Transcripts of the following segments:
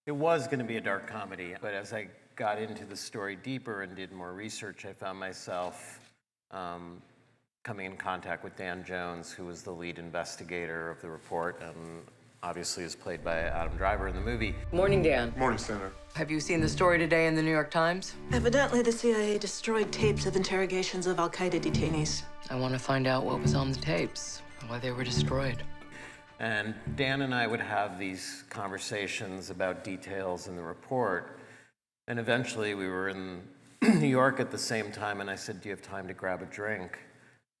It was going to be a dark comedy, but as I got into the story deeper and did more research, I found myself coming in contact with Dan Jones, who was the lead investigator of the report and obviously is played by Adam Driver in the movie. Morning, Dan. Morning, Senator. Have you seen the story today in the New York Times? Evidently, the CIA destroyed tapes of interrogations of Al-Qaeda detainees. I want to find out what was on the tapes, why they were destroyed. And Dan and I would have these conversations about details in the report. And eventually we were in New York at the same time, and I said, do you have time to grab a drink?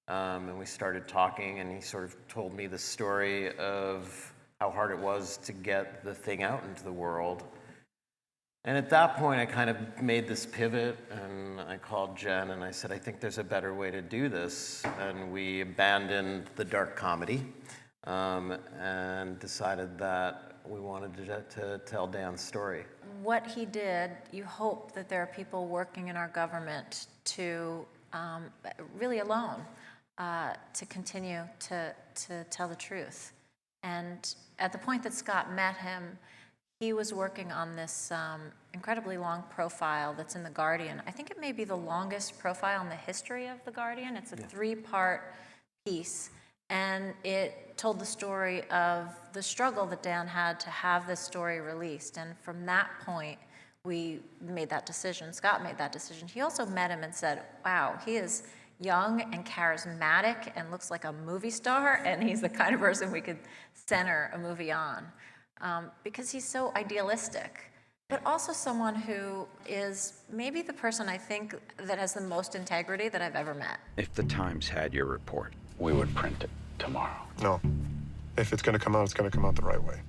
And we started talking, and he sort of told me the story of how hard it was to get the thing out into the world. And at that point, I kind of made this pivot, and I called Jen, and I said, I think there's a better way to do this. And we abandoned the dark comedy and decided that we wanted to tell Dan's story. What he did, you hope that there are people working in our government to, really alone, to continue to tell the truth. And at the point that Scott met him, he was working on this incredibly long profile that's in The Guardian. I think it may be the longest profile in the history of The Guardian. It's a three-part piece, and it told the story of the struggle that Dan had to have this story released. And from that point, we made that decision. Scott made that decision. He also met him and said, wow, he is young and charismatic and looks like a movie star, and he's the kind of person we could center a movie on. Because he's so idealistic, but also someone who is maybe the person I think that has the most integrity that I've ever met. If the Times had your report, We would print it tomorrow. No. If it's going to come out, it's going to come out the right way.